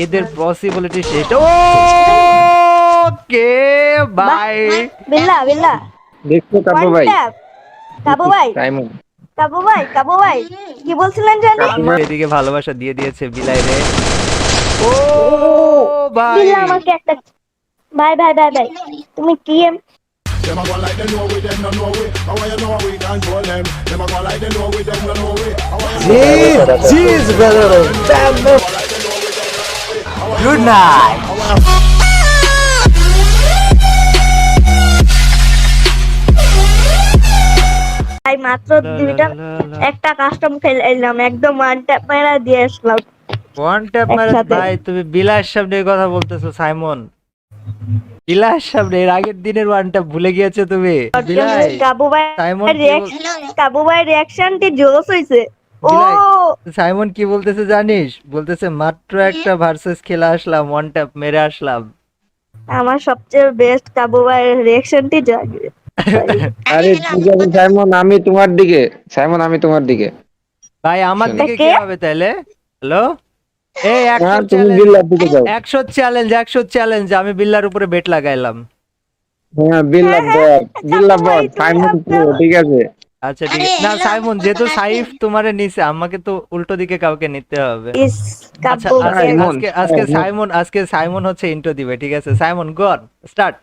এদের পসিবিলিটি সেটা okay bye. বিল্লা বিল্লা দেখছো কাবু ওয়ান ভাই? ট্যাপ। কাবু ভাই, সাইমন কাবু ভাই, কাবু ভাই, কি বলছিলেন জানি? কাবু ভাই এদিকে ভালোবাসা দিয়ে দিয়েছে বিলাই রে। ও ও ভাই বিল্লা আমাকে একটা ভাই ভাই ভাই ভাই তুমি কি Them a go like they know we, them no know we. How you know we control them? Them a go like they know we, them no know we. How you জিজ ব্রাদার গুড নাইট। ভাই মাত্র দুইটা একটা custom খেলাম একদম one tap মেরা দিয়ে আসলাম one tap মারে একসাথে। ভাই তুমি বিলাস সামনে কথা বলতেছো সাইমন, বিলাস সামনে এর আগের দিনের ওয়ান ট্যাপ ভুলে গিয়েছো তুমি বিলাই। কাবু ভাই সাইমন কাবু ভাই রিঅ্যাকশনটি জোস হইছে। ও বিলাই, সাইমন কি বলতেছে জানিস? বলতেছে মাত্র একটা ভার্সেস খেলা আসলাম, ওয়ান ট্যাপ মেরে আসলাম। আমার সবচেয়ে বেস্ট কাবু ভাই রিঅ্যাকশনটি জাগে। আরে ঠিক আছে সাইমন, আমি তোমার দিকে। সাইমন আমি তোমার দিকে। ভাই আমার দিকে কে? কি হবে তাহলে? হ্যালো এই না 100 তুমি চ্যালেঞ্জ, বিল্লার দিকে যাও। 100 চ্যালেঞ্জ, 100 চ্যালেঞ্জ, আমি বিল্লার উপরে বেট লাগাইলাম। হ্যাঁ বিল্লা বট, বিল্লা কাবু ভাই, বট। তুমি সাইমন আপনার- pro, ঠিক আছে। আচ্ছা ঠিক আছে না সাইমন, যেহেতু সাইফ তোমারে নিছে আমাকে তো উল্টো দিকে কাউকে নিতে হবে। ইস আচ্ছা কাবু আজকে ভাই সাইমন, আজকে আজকে সাইমন। সাইমন আজকে সাইমন হচ্ছে ইন্ট্রো দিবে, ঠিক আছে? Simon god start.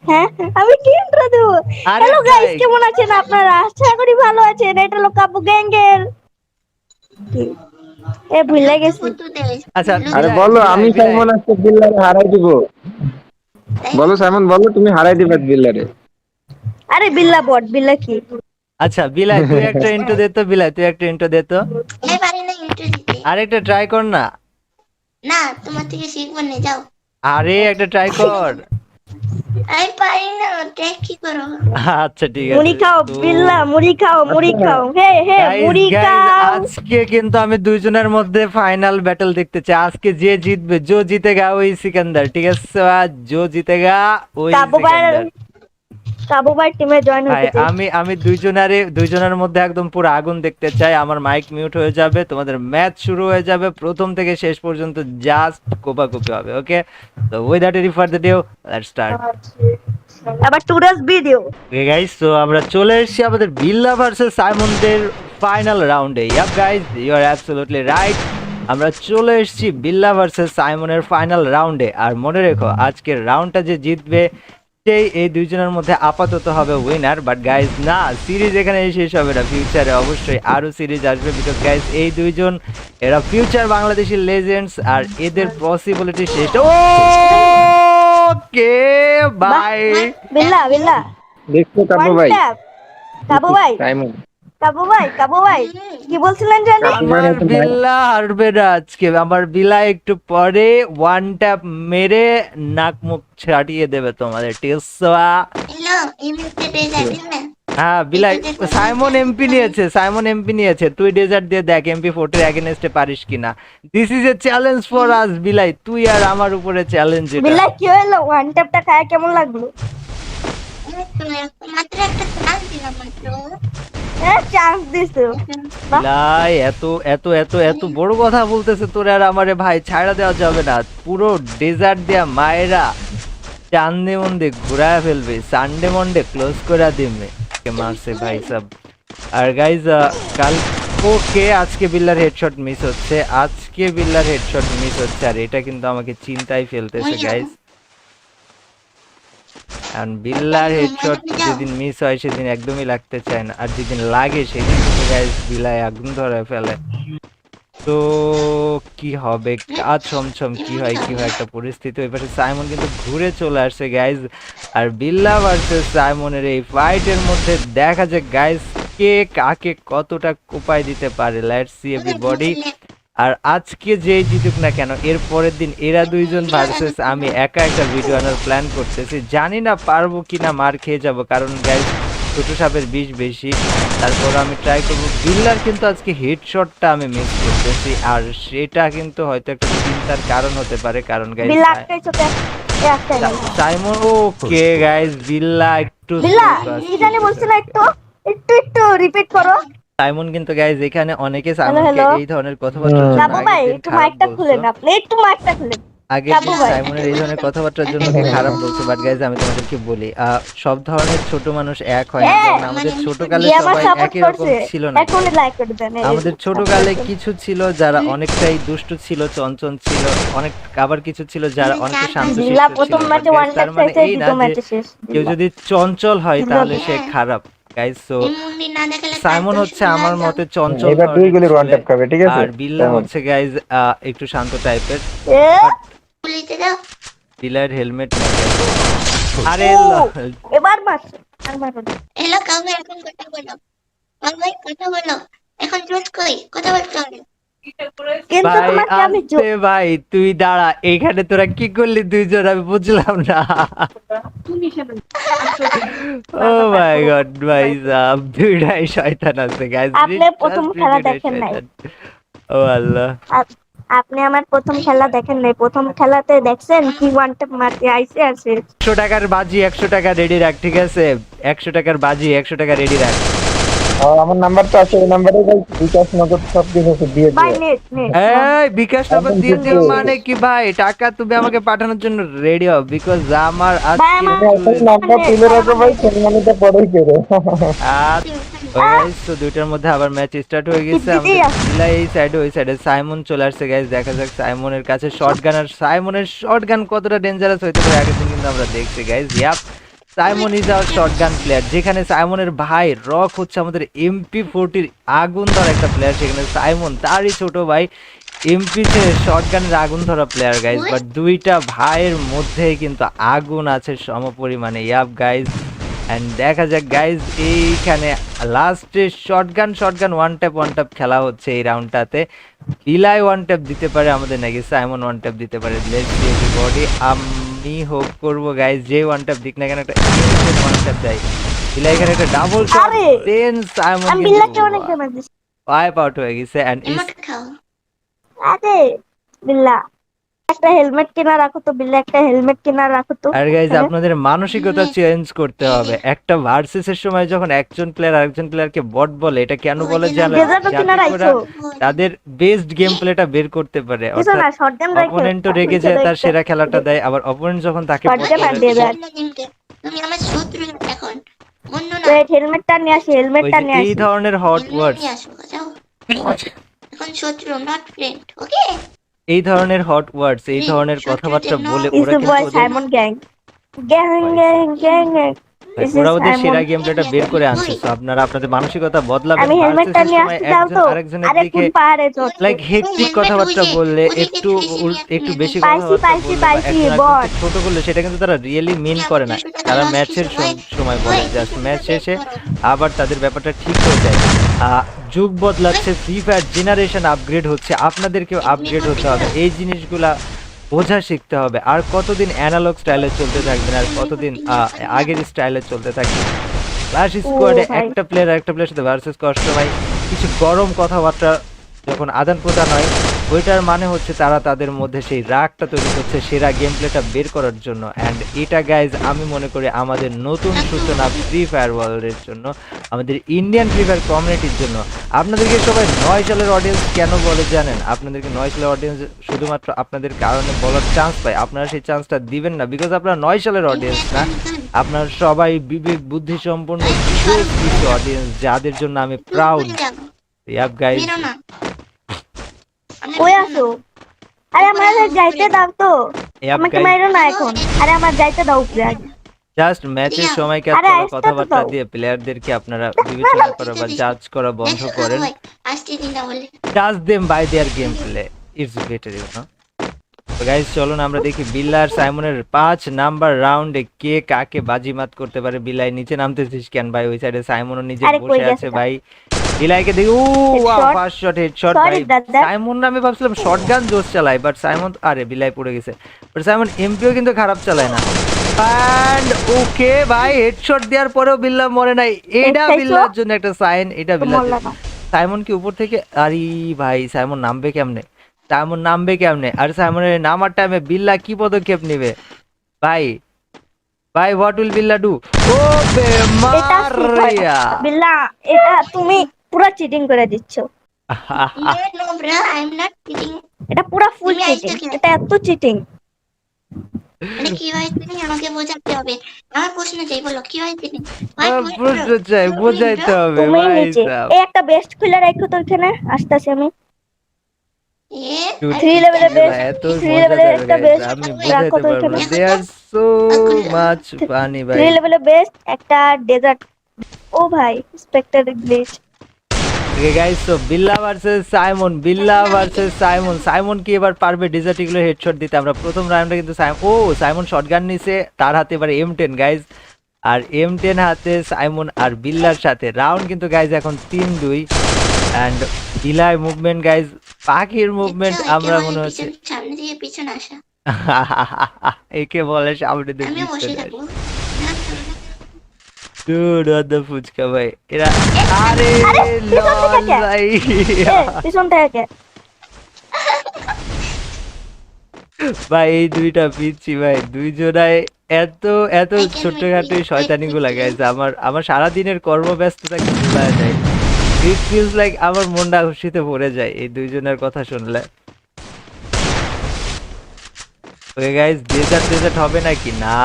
হ্যাঁ আমি কি ইন্ট্রো দেব? আরে হ্যালো গাইস, ভাই। কেমন আছেন আপনারা? আশা করি ভালো আছেন। এটা হলো কাবু গ্যাংয়ের এ ভুলে গেছি। আচ্ছা আরে বিলাই, বলো, বিলাই, আমি বিলাই। সাইমন আজকে বিল্লারে হারাই দিব। বলো সাইমন, বলো তুমি হারাই দিবে বিল্লারে। আরে বিল্লা বট, বিল্লা কি? আচ্ছা বিলাই তুই একটা ইন্ট্রো দে তো, বিলাই তুই একটা ইন্ট্রো দে তো, আমি পারি না ইন্টারভিউ দিতে। আরেকটা ট্রাই কর না। না, তোমার থেকে শিখবো না, যাও। আরে একটা ট্রাই কর। আমি পারি না, ট্যাগ কি করো? আচ্ছা ঠিক মুড়ি আছে খাও তো বিল্লা, মুড়ি খাও, মুড়ি আচ্ছা। খাও। হে হে গাইস মুড়ি গাইস খাও। আজকে কিন্তু আমি দুইজনের মধ্যে ফাইনাল ব্যাটল দেখতে চাই। আজকে যে জিতবে, জো জিতেগা ওই সিকান্দার, ঠিক আছে? আর জো জিতেগা ওই কাবু ভাই, সিকান্দার। কাবু ভাই টিমে জয়েন ভাই হতে চাই। আমি দুইজনের মধ্যে একদম পুরো আগুন দেখতে চাই। আমার মাইক মিউট হয়ে যাবে, তোমাদের ম্যাচ শুরু হয়ে যাবে, প্রথম থেকে শেষ পর্যন্ত জাস্ট কোপাকুপি হবে। ওকে তো without any further due let's start. আবার টুডেস ভিডিও। ওকে গাইস, তো আমরা চলে এসেছি আমাদের বিল্লা ভার্সেস সাইমনদের ফাইনাল রাউন্ডে। Yup guys, you are absolutely right. আমরা চলে এসেছি বিল্লা ভার্সেস সাইমনের ফাইনাল রাউন্ডে। আর মনে রেখো আজকের রাউন্ডটা যে জিতবে সেই এই দুইজনের মধ্যে আপাতত হবে উইনার। বাট গাইস না, সিরিজ এখানে শেষ হবে না, ফিউচারে অবশ্যই আরো সিরিজ আসবে। বিকজ গাইস এই দুইজন এরা ফিউচার বাংলাদেশি লেজেন্ডস, আর এদের পসিবিলিটি শেষ। Okay bye. বিল্লা বিল্লা দেখছো কাবু ওয়ান ভাই? ট্যাপ। কাবু ভাই, সাইমন কাবু ভাই, কাবু ভাই, কি বলছিলেন জানি? আমার বিল্লা হারবে না আজকে। আমার বিল্লা একটু পরে ওয়ান ট্যাপ মেরে নাক মুখ ছাড়িয়ে দেবে তোমাদের, ঠিক আছে? হ্যালো, ইমেলটা দিয়ে যাবেন না? হ্যাঁ বিলাই, সাইমন এমপি নিয়েছে, সাইমন এমপি নিয়েছে। তুই ডেজার্ট দিয়ে দেখ এমপি 40 এগেইনস্টে পারিস কিনা। This is a challenge for us বিলাই, তুই আর আমার উপরে চ্যালেঞ্জ এটা। বিল্লা কি হলো? ওয়ান ট্যাপটা খায় কেমন লাগলো? মাত্র একটা চান্স দিলাম মাত্র। চান্স দিছো। বিলাই এত এত এত এত বড় কথা বলতেছে তোরে আর আমারে, ভাই ছাড়া দেওয়া যাবে না। পুরো ডেজার্ট দেয়া মায়েরা চান্দে মন্দে ঘুরায় ফেলবে, সানডে মন্ডে ক্লোজ করে দিবে কে মারছে ভাই সব। আর গাইজ কাল ওকে আজকে বিল্লার হেডশট মিস হচ্ছে, আজকে বিল্লার হেডশট মিস হচ্ছে, আর এটা কিন্তু আমাকে চিন্তায় ফেলতেছে গাইজ। কারণ বিল্লার হেডশট যেদিন মিস হয় সেদিন একদমই লাগতে চায় না, আর যেদিন লাগে সেদিন কিন্তু গাইজ বিল্লায় আগুন ধরে ফেলে। তো কি হবে কাজ ছমছম, কি হয় একটা পরিস্থিতি। ওই পাশে সাইমন কিন্তু ঘুরে চলে আসছে গাইজ। আর বিল্লা ভার্সেস সাইমনের এই ফাইটের মধ্যে দেখা যাক গাইজ কে কাকে কতটা কোপায় দিতে পারে। Let's see everybody. আর আজকে যেই জিতুক না কেন, এর পরের দিন এরা দুইজন ভার্সেস আমি একা একটা ভিডিও আনার প্ল্যান করতেছি। জানি না পারবো কিনা, মার খেয়ে যাব, কারণ গাইজ ছোট সাপের বিষ বেশি। তারপর আমি ট্রাই করবো। বিল্লার কিন্তু আজকে হেডশটটা আমি মিস করতেছি, আর সেটা কিন্তু হয়তো একটা চিন্তার কারণ হতে পারে। কারণ গাইজ বিল্লা আটকাই চোখে আটকাই নাই। সাইমন ওকে গাইজ বিল্লা একটু বিল্লা কি জানি বলছিল, একটু একটু একটু রিপিট করো। সাইমন কিন্তু গাইজ এখানে অনেকে হ্যালো সাইমনকে হ্যালো এই ধরনের কথাবার্তার জন্য বাবু ভাই আগের দিন একটু খারাপ মাইকটা বলছো। খুলেন, আপনি একটু মাইকটা খুলেন। আগের বাবু দিন ভাই সাইমনের এই ধরনের কথাবার্তার জন্য ওকে খারাপ বলছে, বাট গাইজ আমি তোমাদেরকে বলি সব ধরনের ছোট মানুষ এক হয় না। হ্যাঁ, যেমন আমাদের ছোটকালে যে আমার সবাই সাপোর্ট একই রকম করছে ছিল না। এখনই লাইক করে দেন। এই আমাদের যে ছোটকালে support কিছু ছিল যারা অনেকটাই দুষ্টু ছিল, চঞ্চল ছিল, অনেক আবার কিছু ছিল যারা অনেকটা শান্তশিষ্ট বিল্লা ছিল। প্রথম But ম্যাচে guys, ওয়ান তার ট্যাপ মানে চাইছে, এই না দ্বিতীয় যে ম্যাচে শেষ। কেউ যদি চঞ্চল হয় বিল্লা তাহলে সে খারাপ। গাইস, সো মুন্ডি না দেখালে সাইমন হচ্ছে আমার মতে চঞ্চল এবার 2 গুলির ওয়ান ছেলে, ট্যাপ খাবে, ঠিক আছে? আর বিল্লা হচ্ছে গাইজ একটু শান্ত টাইপের। এ, পুলিতে দাও। বিল্লার হেলমেট নেই guys। আরে ও, লল। এবার মারছে আর মারো না। হ্যালো কাউকে এখন কথা বলো। ভাই কথা বলো। এখন জোস কই কথা বলতে হবে। কিন্তু ভাই তোমাকে আমি আসতে ভাই, তুই দাঁড়া, এইখানে তোরা কি করলি দুইজন আমি বুঝলাম না। ও মাই গড ভাই সাব, দুইটাই শয়তান আছে গাইস। আপনি প্রথম খেলা দেখেন নাই। ও আল্লাহ, আপনি আমার প্রথম খেলা দেখেন নাই। প্রথম খেলাতে দেখছেন কি ওয়ান ট্যাপ মারতে আইছে আছে। 100 টাকার বাজি 100 টাকা রেডি রাখ, ঠিক আছে? 100 টাকার বাজি 100 টাকা রেডি রাখ। আমার নাম্বার তো আছে, এই নাম্বারে বিকাশ নগদ সব কিছু দিয়ে বাই দিও। নেট নেট এই বিকাশ নগদ দিয়ে দিও মানে কি ভাই? টাকা তুমি আমাকে পাঠানোর জন্য রেডি হও, বিকজ আমার ভাই, আমার- আজকে নাম্বার তুলে রাখো ভাই, সম্মানিত পরেই করো। গাইস, তো দুইটার মধ্যে আবার ম্যাচ স্টার্ট হয়ে গেছে। দিদি আমাদের আছে। বিলা এই সাইডে, ওই সাইডে সাইমন চলে আসছে গাইস। দেখা যাক সাইমনের কাছে শটগান, আর সাইমনের শটগান কতটা ডেঞ্জারাস হইতে পারে আগের দিন কিন্তু আমরা দেখছি guys. Yup, Simon is our shotgun player. যেখানে সাইমনের ভাই রক হচ্ছে আমাদের MP40 আগুন ধরা একটা প্লেয়ার, সেখানে সাইমন তারই ছোট ভাই এমপি তে শটগানের আগুন ধরা প্লেয়ার গাইস। বাট দুইটা ভাইয়ের মধ্যেই কিন্তু আগুন আছে সমপরিমাণে। ইয়াপ গাইস, এন্ড দেখা যাক গাইজ, এইখানে লাস্টে শটগান ওয়ান ট্যাপ খেলা হচ্ছে এই রাউন্ডটাতে। বিলাই ওয়ান ট্যাপ দিতে পারে আমাদের, নাকি সাইমন ওয়ান ট্যাপ দিতে পারে। Let's see everybody. আমি হোপ করবো গাইজ যে ওয়ান ট্যাপ দিক না কেন একটা ওয়ান ট্যাপ দেয়। বিলাই এখানে একটা ডাবল শট, আরে, দেন সাইমন আমি বিল্লাকে অনেক ড্যামেজ দিছি। ওয়াইপ আউট হয়ে গেছে। এন্ড এমট খাও। আরে বিল্লা একটা হেলমেট কেনা রাখো তো, বিল্লা একটা হেলমেট কেনা রাখো তো। আর গাইজ আপনাদের মানসিকতা চেঞ্জ করতে হবে। একটা ভার্সেসের সময় যখন একজন প্লেয়ার আরেকজন প্লেয়ারকে বট বলে, এটা কেন বলে জানেন? ডেজার্টও যাতে কেনা করে রাখছো। তাদের বেস্ট গেম প্লেটা বের করতে পারে। কিছু না, শটগান রাখো। অপোনেন্টও রেগে যায়, তার সেরা খেলাটা দেয়। আবার অপোনেন্ট যখন তাকে শটগান আর বলে, ডেজার্ট। তুমি আমার শত্রু এখন। অন্য না। ওয়েট, হেলমেটটা নিয়ে আসি, ওই হেলমেটটা যে নিয়ে এই আসি। ধরনের হট এমনি ওয়ার্ডস, নিয়ে আসো, যাও। এখন শত্রু নট ফ্রেন্ড, ওকে? এই ধরনের হট ওয়ার্ডস, এই ধরনের কথাবার্তা বলে ওরা ইসু কিন্তু বয় ওদের Simon gang gang gang gang gang. ভাই, ওরা ওদের সেরা গেম প্লেটা বের করে আনছে। So আপনারা আপনাদের মানসিকতা বদলাবেন। আমি হেলমেটটা ভার্সেসের নিয়ে সময় আসতে দাও একজন তো। আরেকজনের আরে দিকে কোন পাহাড়ে চল। লাইক হেক্টিক কথাবার্তা বললে, একটু একটু বেশি কথাবার্তা বললে, বা পাইছি, একজন বট। আরেকজনকে ছোট করলে, সেটা কিন্তু তারা রিয়েলি মিন করে না। তারা ম্যাচের সময় বলে, জাস্ট ম্যাচ শেষে আবার তাদের ব্যাপারটা ঠিক হয়ে যায়। যুগ বদলাচ্ছে, ফ্রি ফায়ার জেনারেশন আপগ্রেড হচ্ছে, আপনাদেরকেও আপগ্রেড হতে হবে। এই জিনিসগুলা বোঝা শিখতে হবে। আর কতদিন অ্যানালগ স্টাইলে চলতে থাকবেন, আর কতদিন আগের স্টাইলে চলতে থাকবেন। ক্লাশ স্কোয়াডে ভাই। একটা প্লেয়ার একটা প্লেয়ারের সাথে ভার্সেস করার সময় কিছু গরম কথাবার্তা যখন আদান প্রদান হয়, ওইটার মানে হচ্ছে তারা তাদের মধ্যে সেই রাগটা তৈরি করছে সেরা গেম প্লেটা বের করার জন্য। অ্যান্ড এটা গাইজ আমি মনে করি আমাদের নতুন সূচনা ফ্রি ফায়ার ওয়ার্ল্ডের জন্য, আমাদের ইন্ডিয়ান ফ্রি ফায়ার কমিউনিটির জন্য। আপনাদেরকে সবাই 9 সালের অডিয়েন্স কেন বলে জানেন? আপনাদেরকে 9 সালের অডিয়েন্স শুধুমাত্র আপনাদের কারণে বলার চান্স পায়। আপনারা সেই চান্সটা দিবেন না, বিকজ আপনারা 9 সালের অডিয়েন্স না, আপনারা সবাই বিবেক বুদ্ধি সম্পন্ন কিছু অডিয়েন্স, যাদের জন্য আমি প্রাউড। ইয়াপ গাইজ, বেরো না। কই আসো? আরে আমার যাইতে দাও তো, ইয়াপ আমাকে গাইজ, মাইরো না এখন। আরে আমার যাইতে দাও উপরে আগে। জাস্ট ম্যাচের সময় আরে আসতে তো কথাবার্তা দাও। দিয়ে প্লেয়ারদেরকে আপনারা বিবেচনা করা বা জাজ করা বন্ধ করেন। আসতে দিন না বলে। জাজ them by their game play, it's better, you know. তো গাইস চলুন আমরা দেখি বিল্লা আর সাইমনের 5 নাম্বার রাউন্ডে কে কাকে বাজিমাত করতে পারে। বিলাই নিচে নামতেছিস কেন ভাই? ওই সাইডে সাইমনও নিজে আরে কই বসে আছে গেছে? ভাই। বিলাইকে দেখি, oh wow, Headshot? First shot, headshot Sorry, ভাই। দাদা। সাইমন আমি ভাবছিলাম শটগান জোস চালায়, বাট সাইমন, আরে বিলাই পড়ে গেছে। বাট সাইমন এমপিও কিন্তু খারাপ চালায় না। এন্ড ওকে ভাই, হেডশট দেওয়ার পরেও বিল্লা মরে নাই। এটা দেখছো? বিল্লার জন্য একটা সাইন, এটা বিল্লার মরলা জন্য। না। সাইমন কি উপর থেকে, আরে ভাই সাইমন নামবে কেমনে? সাইমন নামবে কেমনে? আর সাইমনের নামার টাইমে বিল্লা কি পদক্ষেপ নেবে ভাই? ভাই হোয়াট উইল বিল্লা ডু? ও বে এটা মারিয়া, বিল্লা, এটা তুমি পুরা চিটিং করে দিচ্ছ। No, bro, I'm not cheating. এটা পুরা ফুল তুমি চিটিং, আইছো কেন? এটা এত চিটিং। মানে কি হয় চিটিং আমাকে বোঝাতে হবে। আমার প্রশ্ন চাই, বলো কি হয় চিটিং? What আমার bro? প্রশ্ন চাই, You বোঝাইতে bro? হবে তুমি ভাই নিচে সাহেব। এই একটা বেস্ট খুলে রাখো তো ওখানে, আসতেছি আমি। Yeah, Dude, I Three will level tell you best, ভাই something. এত three মজা level যাবে একটা guys, best আমি রাখো বোঝাইতে তো পারবো ওখানে। না। দে আর সো মাচ ফানি ভাই। 3 লেভেলের বেস্ট একটা ডেজার্ট। ও ভাই spectre glitch. Okay guys, so বিল্লা ভার্সেস সাইমন, বিল্লা ভার্সেস সাইমন। সাইমন কি এবার পারবে ডেজার্ট ইগলের হেডশট দিতে? আমরা প্রথম রাউন্ডে কিন্তু সাইমন শটগান নিছে, তার হাতে এবার M10 গাইস, আর M10 হাতে সাইমন আর বিল্লার সাথে। রাউন্ড কিন্তু গাইস এখন 3-2 এন্ড বিলাই মুভমেন্ট গাইস, পাখির মুভমেন্ট দেখছো, একে আমরা বলে মনে হচ্ছে পিছন সামনে থেকে পিছন আসা। একে বলে সামনে দিয়ে আমিও বসে পিছনে থাকবো। ডুড ওয়াট দ্য ফুচকা ভাই এরা। আরে পিছন থেকে লল কে? ভাই পিছন থেকে। ভাই এই দুইটা পিচ্ছি ভাই, দুইজনায় এত এত ছোটখাটো শয়তানি গুলা গাইছে। আমার সারাদিনের কর্মব্যস্ততা কি ভুলা যায়। ইট ফিলস লাইক আমার মনটা খুশিতে ভরে যায় এই দুইজনের কথা শুনলে। ওকে গাইস, ডেজার্ট হবে নাকি? না,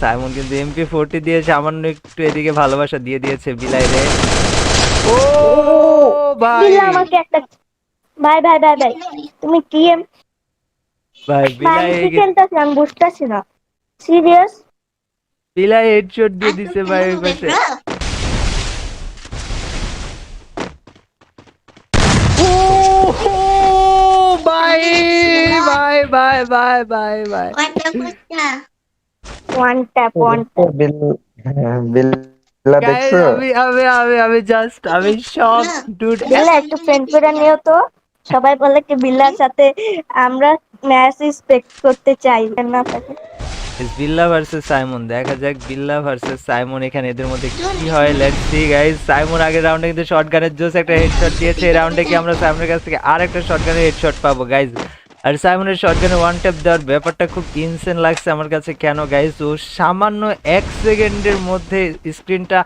সাইমন কিন্তু MP40 দিয়ে সামান্য একটু এদিকে ভালোবাসা দিয়ে দিয়েছে বিলাই রে। ও ভাই বিল্লা আমাকে একটা ভাই ভাই ভাই ভাই তুমি কি ভাই ভাই বিলাই কি খেলতেছ আমি বুঝতেছি না। সিরিয়াস? বিলাই হেডশট দিয়ে আর দিছে তুমি ভাই বলবে, পাশে। bro, ও ভাই ভাই ভাই ভাই ভাই ভাই what the fuck? One tap Billah guys, দেখছো? আমি জাস্ট আমি শক ডুড। বিল্লা একটু ফ্রেন্ড করে নিও তো। সবাই বলে কি বিল্লার সাথে আমরা ম্যাচ রিসপেক্ট করতে চাই না থাকে। বিল্লা ভার্সেস সাইমন, দেখা যাক বিল্লা ভার্সেস সাইমন এখানে এদের মধ্যে কি হয়। Let's see guys. সাইমন আগের রাউন্ডে কিন্তু শটগানের জোস একটা হেডশট দিয়েছে। এই রাউন্ডে কি আমরা সাইমনের কাছ থেকে আরেকটা শটগানের হেডশট পাবো গাইস? আর সাইমনের শটগানে ওয়ান ট্যাপ দেওয়ার ব্যাপারটা খুব ইনসেন লাগছে আমার কাছে। কেন গাইস? ও সামান্য 1 সেকেন্ডের মধ্যে স্ক্রিনটা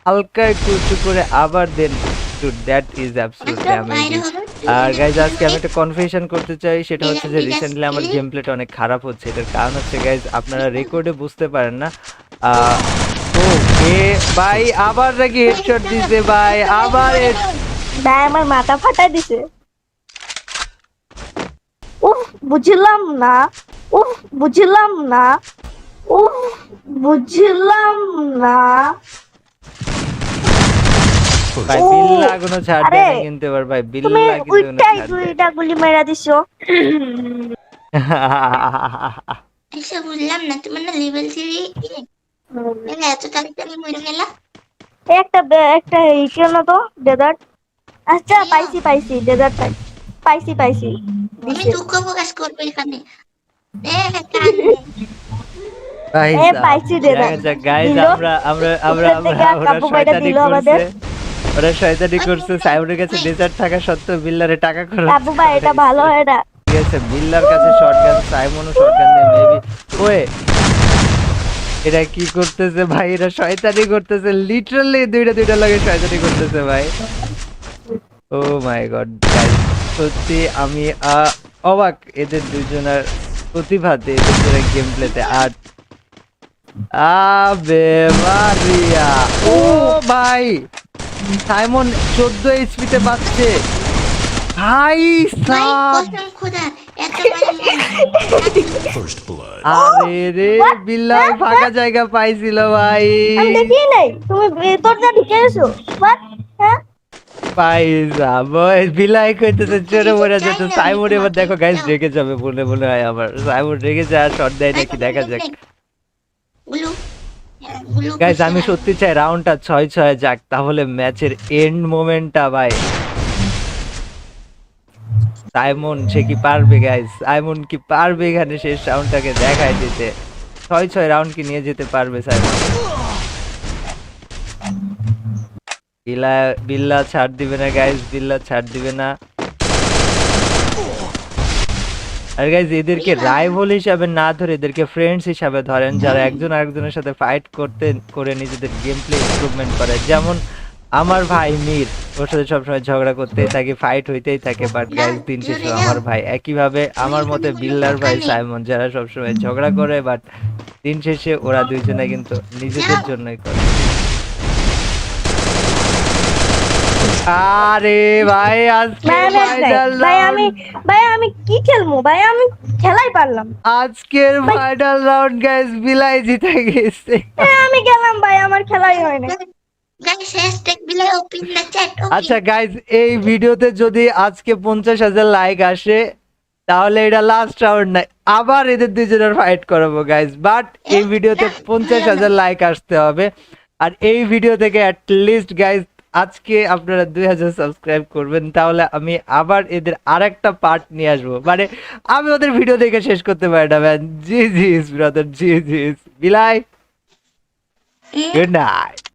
হালকা একটু উঁচু করে আবার দেন। Dude, that is absolutely amazing. আর গাইজ আজকে আমি একটা কনফেশন করতে চাই, সেটা হচ্ছে যে রিসেন্টলি আমার গেম প্লেটা অনেক খারাপ হচ্ছে। এটার কারণ হচ্ছে গাইজ, আপনারা রেকর্ডে বুঝতে পারেন না। ওকে ভাই, আবার নাকি হেডশট দিছে ভাই, আবার ভাই আমার মাথা ফাটাই দিছে। উফ বুঝলাম না, উফ বুঝলাম না, উফ বুঝলাম না। ভাই ও, বিল্লা কোনো ছাড় দেয় না আরে, কিন্তু এবার ভাই তুমি বিল্লা কিন্তু কোনো উইটাই ছাড় দেয় দুইটা গুলি মেরা দিছো। না। আচ্ছা বুঝলাম না, তোমার না লেভেল 3 এত তাড়াতাড়ি মরে গেলা? একটা এই কেন তো ডেজার্ট। আচ্ছা পাইছি ডেজার্ট পাইছি আমি দিছে। দুঃখ প্রকাশ করবো এখানে। কান্না। ভাই এ পাইছি দেখা যাক গাইজ, দিল। আমরা উপর থেকে ওরা কাব্বু ভাইটা শয়তানি দিল আমাদের। করছে, ওরা শয়তানি করছে। সাইমনের কাছে ডেজার্ট থাকা সত্ত্বেও বিল্লারে টাকা খরচ কাব্বু ভাই এটা ভালো হয় না। ঠিক আছে, বিল্লার কাছে শটগান, সাইমনও শটগান দিয়ে মেবি। ওয়ে এরা কি করতেছে ভাই? এরা শয়তানি করতেছে, লিটারালি দুইটা লাগে শয়তানি করতেছে ভাই। ও মাই গড গাইস, সত্যি আমি অবাক এদের দুজনের প্রতিভাতে, এদের গেম প্লেতে। আর আবে মারিয়া, ও ভাই সাইমন 14 এইচপি তে পাচ্ছে ভাই ভাই সাব। কসম খোদা, এত মানে আরে রে বিল্লাই ফাঁকা জায়গা পাইছিল ভাই। আমি দেখি নাই তুমি তোর যা ঢুকে এসো। What? হ্যাঁ পাইসা বয় বিলাই কইতেছে চোরে মরে যেত। সাইমন এবার দেখো গাইস রেগে যাবে বলে মনে হয় আমার। সাইমন রেগে যায় আর শট দেয় নাকি দেখা যাক। গুলু গুলু গাইস আমি সত্যি চাই রাউন্ডটা 6-6 যাক, তাহলে ম্যাচের এন্ড মোমেন্টটা ভাই। সাইমন সে কি পারবে গাইস? সাইমন কি পারবে এখানে শেষ রাউন্ডটাকে দেখায় দিতে? 6-6 রাউন্ড কি নিয়ে যেতে পারবে সাইমন? বিল্লা ছাড় দিবে না গাইস, বিল্লা ছাড় দিবে না। আর গাইস এদেরকে রাইভাল হিসাবে না ধরে এদেরকে ফ্রেন্ডস হিসাবে ধরেন, যারা একজন আরেকজনের সাথে ফাইট করে নিজেদের গেম প্লে ইমপ্রুভমেন্ট করে। যেমন আমার ভাই মীর, ওর সাথে সবসময় ঝগড়া করতেই থাকে, ফাইট হইতেই থাকে, বাট গাইস দিন শেষে আমার ভাই। একইভাবে আমার মতে বিল্লার ভাই সাইমন, যারা সবসময় ঝগড়া করে, বাট দিন শেষে ওরা দুইজনে কিন্তু নিজেদের জন্যই করে। আরে ভাই আজকে ভাই আমি এক নাই। ফাইনাল ভাই আমি কি খেলবো ভাই, আমি খেলাই পারলাম। আজকের ফাইনাল রাউন্ড গাইস বিলাই জিতে গেছে। আমি গেলাম ভাই, আমার খেলাই হয় না। Guys, hashtag below open the chat. Okay. আচ্ছা গাইজ, এই ভিডিওতে যদি আজকে 50,000 লাইক আসে তাহলে এটা লাস্ট রাউন্ড না, আবার এদের দুজনের ফাইট করাবো গাইজ। বাট এই ভিডিওতে 50,000 লাইক আসতে হবে, আর এই ভিডিও থেকে অ্যাটলিস্ট গাইজ আজকে আপনারা 2000 সাবস্ক্রাইব করবেন, তাহলে আমি আবার এদের আরেকটা পার্ট নিয়ে আসবো। মানে আমি ওদের ভিডিও দেখে শেষ করতে পারি না ম্যান। জি জি ব্রাদার, জি জি বিলাই, গুড নাইট।